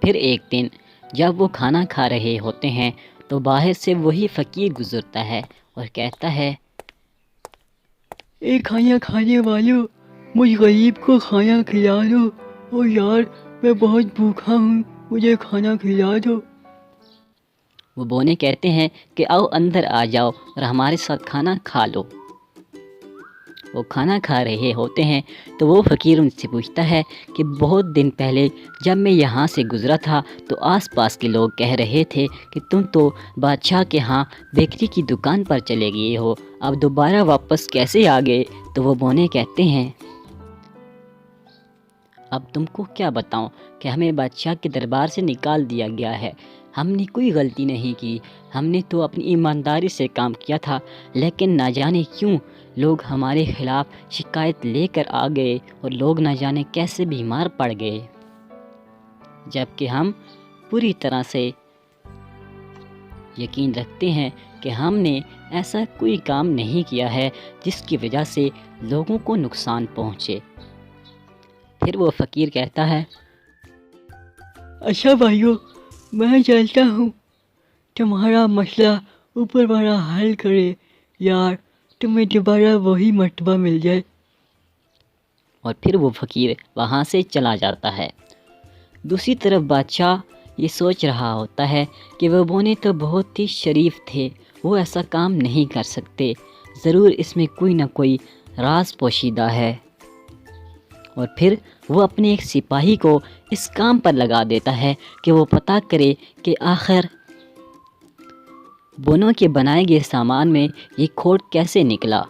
پھر ایک دن جب وہ کھانا کھا رہے ہوتے ہیں تو باہر سے وہی فقیر گزرتا ہے اور کہتا ہے، اے کھانا کھانے والوں، مجھ غریب کو کھانا کھلا دو، اور یار میں بہت بھوکا ہوں، مجھے کھانا کھلا دو۔ وہ بونے کہتے ہیں کہ آؤ اندر آ جاؤ اور ہمارے ساتھ کھانا کھا لو۔ وہ کھانا کھا رہے ہوتے ہیں تو وہ فقیر ان سے پوچھتا ہے کہ بہت دن پہلے جب میں یہاں سے گزرا تھا تو آس پاس کے لوگ کہہ رہے تھے کہ تم تو بادشاہ کے ہاں بیکری کی دکان پر چلے گئے ہو، اب دوبارہ واپس کیسے آ گئے؟ تو وہ بونے کہتے ہیں، اب تم کو کیا بتاؤں کہ ہمیں بادشاہ کے دربار سے نکال دیا گیا ہے۔ ہم نے کوئی غلطی نہیں کی، ہم نے تو اپنی ایمانداری سے کام کیا تھا، لیکن نہ جانے کیوں لوگ ہمارے خلاف شکایت لے کر آ گئے اور لوگ نہ جانے کیسے بیمار پڑ گئے، جبکہ ہم پوری طرح سے یقین رکھتے ہیں کہ ہم نے ایسا کوئی کام نہیں کیا ہے جس کی وجہ سے لوگوں کو نقصان پہنچے۔ پھر وہ فقیر کہتا ہے، اچھا بھائیو، میں چلتا ہوں، تمہارا مسئلہ اوپر والا حل کرے، یار تمہیں دوبارہ وہی مرتبہ مل جائے۔ اور پھر وہ فقیر وہاں سے چلا جاتا ہے۔ دوسری طرف بادشاہ یہ سوچ رہا ہوتا ہے کہ وہ بونے تو بہت ہی شریف تھے، وہ ایسا کام نہیں کر سکتے، ضرور اس میں کوئی نہ کوئی راز پوشیدہ ہے۔ اور پھر وہ اپنے ایک سپاہی کو اس کام پر لگا دیتا ہے کہ وہ پتہ کرے کہ آخر بونوں کے بنائے گئے سامان میں یہ کھوٹ کیسے نکلا۔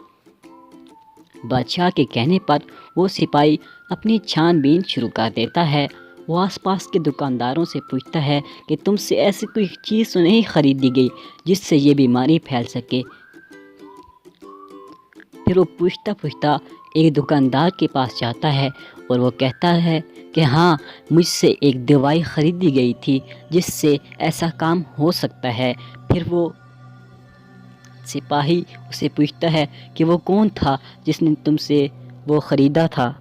بادشاہ کے کہنے پر وہ سپاہی اپنی چھان بین شروع کر دیتا ہے۔ وہ آس پاس کے دکانداروں سے پوچھتا ہے کہ تم سے ایسی کوئی چیز تو نہیں خریدی گئی جس سے یہ بیماری پھیل سکے۔ پھر وہ پوچھتا ایک دکاندار کے پاس جاتا ہے اور وہ کہتا ہے کہ ہاں، مجھ سے ایک دوائی خریدی گئی تھی جس سے ایسا کام ہو سکتا ہے۔ پھر وہ سپاہی اسے پوچھتا ہے کہ وہ کون تھا جس نے تم سے وہ خریدا تھا؟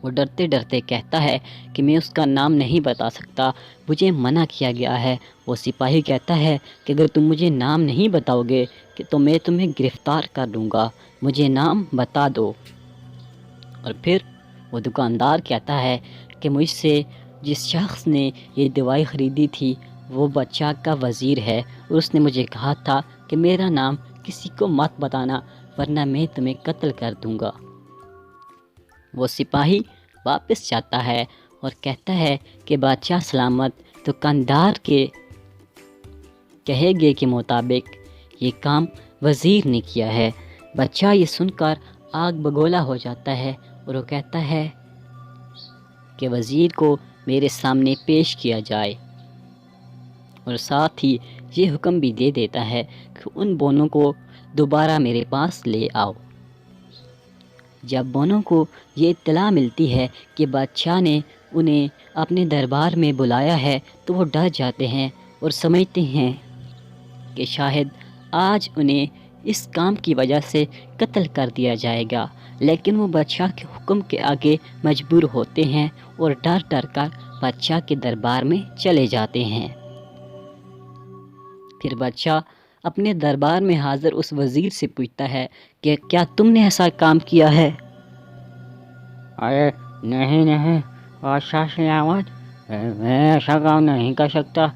وہ ڈرتے ڈرتے کہتا ہے کہ میں اس کا نام نہیں بتا سکتا، مجھے منع کیا گیا ہے۔ وہ سپاہی کہتا ہے کہ اگر تم مجھے نام نہیں بتاؤ گے تو میں تمہیں گرفتار کر لوں گا، مجھے نام بتا دو۔ اور پھر وہ دکاندار کہتا ہے کہ مجھ سے جس شخص نے یہ دوائی خریدی تھی وہ بادشاہ کا وزیر ہے، اور اس نے مجھے کہا تھا کہ میرا نام کسی کو مت بتانا ورنہ میں تمہیں قتل کر دوں گا۔ وہ سپاہی واپس جاتا ہے اور کہتا ہے کہ بادشاہ سلامت، دکاندار کے کہے گئے کے مطابق یہ کام وزیر نے کیا ہے۔ بادشاہ یہ سن کر آگ بگولا ہو جاتا ہے اور وہ کہتا ہے کہ وزیر کو میرے سامنے پیش کیا جائے، اور ساتھ ہی یہ حکم بھی دے دیتا ہے کہ ان بونوں کو دوبارہ میرے پاس لے آؤ۔ جب بونوں کو یہ اطلاع ملتی ہے کہ بادشاہ نے انہیں اپنے دربار میں بلایا ہے تو وہ ڈر جاتے ہیں اور سمجھتے ہیں کہ شاید آج انہیں اس کام کی وجہ سے قتل کر دیا جائے گا، لیکن وہ بادشاہ کے حکم کے آگے مجبور ہوتے ہیں اور ڈر ڈر کر بادشاہ کے دربار میں چلے جاتے ہیں۔ پھر بادشاہ اپنے دربار میں حاضر اس وزیر سے پوچھتا ہے کہ کیا تم نے ایسا کام کیا ہے؟ ارے نہیں بادشاہ سلامت، میں ایسا کام نہیں کر سکتا،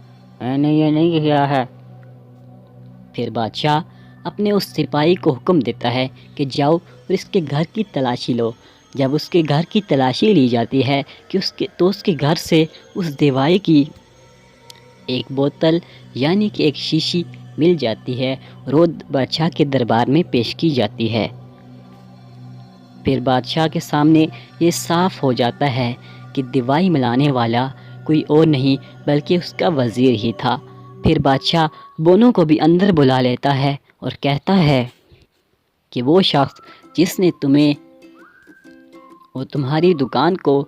میں نے یہ نہیں کیا ہے۔ پھر بادشاہ اپنے اس سپاہی کو حکم دیتا ہے کہ جاؤ اور اس کے گھر کی تلاشی لو۔ جب اس کے گھر کی تلاشی لی جاتی ہے کہ اس کے گھر سے اس دوائی کی ایک بوتل یعنی کہ ایک شیشی مل جاتی ہے اور وہ بادشاہ کے دربار میں پیش کی جاتی ہے۔ پھر بادشاہ کے سامنے یہ صاف ہو جاتا ہے کہ دوائی ملانے والا کوئی اور نہیں بلکہ اس کا وزیر ہی تھا۔ پھر بادشاہ بونوں کو بھی اندر بلا لیتا ہے اور کہتا ہے کہ وہ شخص جس نے تمہیں اور تمہاری دکان کو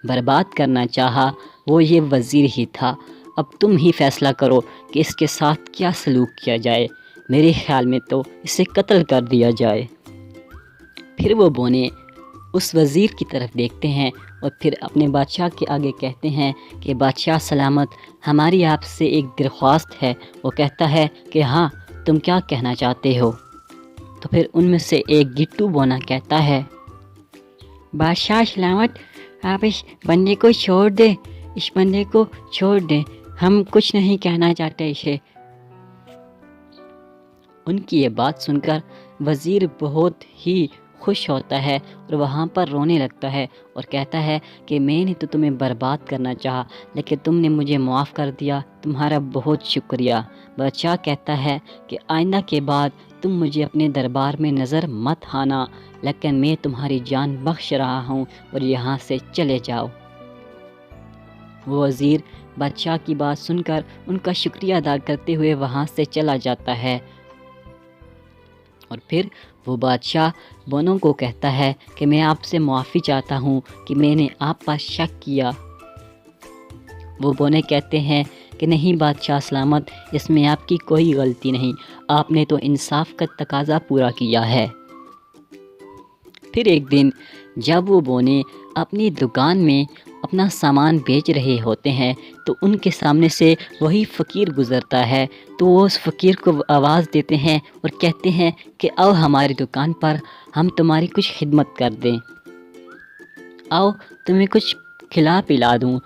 برباد کرنا چاہا وہ یہ وزیر ہی تھا، اب تم ہی فیصلہ کرو کہ اس کے ساتھ کیا سلوک کیا جائے، میرے خیال میں تو اسے قتل کر دیا جائے۔ پھر وہ بونے اس وزیر کی طرف دیکھتے ہیں اور پھر اپنے بادشاہ کے آگے کہتے ہیں کہ بادشاہ سلامت، ہماری آپ سے ایک درخواست ہے۔ وہ کہتا ہے کہ ہاں، تم کیا کہنا چاہتے ہو؟ تو پھر ان میں سے ایک گٹو بونا کہتا ہے، بادشاہ سلامت، آپ اس بندے کو چھوڑ دیں، اس بندے کو چھوڑ دیں، ہم کچھ نہیں کہنا چاہتے اسے۔ ان کی یہ بات سن کر وزیر بہت ہی خوش ہوتا ہے اور وہاں پر رونے لگتا ہے اور کہتا ہے کہ میں نے تو تمہیں برباد کرنا چاہا، لیکن تم نے مجھے معاف کر دیا، تمہارا بہت شکریہ۔ بادشاہ کہتا ہے کہ آئندہ کے بعد تم مجھے اپنے دربار میں نظر مت آنا، لیکن میں تمہاری جان بخش رہا ہوں اور یہاں سے چلے جاؤ۔ وہ وزیر بادشاہ کی بات سن کر ان کا شکریہ ادا کرتے ہوئے وہاں سے چلا جاتا ہے، اور پھر وہ بادشاہ بونوں کو کہتا ہے کہ میں آپ سے معافی چاہتا ہوں کہ میں نے آپ پر شک کیا۔ وہ بونے کہتے ہیں کہ نہیں بادشاہ سلامت، اس میں آپ کی کوئی غلطی نہیں، آپ نے تو انصاف کا تقاضا پورا کیا ہے۔ پھر ایک دن جب وہ بونے اپنی دکان میں اپنا سامان بیچ رہے ہوتے ہیں تو ان کے سامنے سے وہی فقیر گزرتا ہے، تو وہ اس فقیر کو آواز دیتے ہیں اور کہتے ہیں کہ آؤ ہماری دکان پر، ہم تمہاری کچھ خدمت کر دیں، آؤ تمہیں کچھ کھلا پلا دوں۔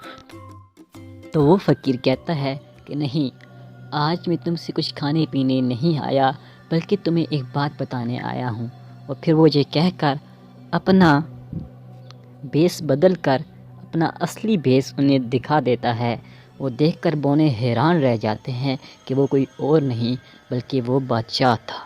تو وہ فقیر کہتا ہے کہ نہیں، آج میں تم سے کچھ کھانے پینے نہیں آیا، بلکہ تمہیں ایک بات بتانے آیا ہوں۔ اور پھر وہ یہ کہہ کر اپنا بیس بدل کر اپنا اصلی بیس انہیں دکھا دیتا ہے۔ وہ دیکھ کر بونے حیران رہ جاتے ہیں کہ وہ کوئی اور نہیں بلکہ وہ بادشاہ تھا۔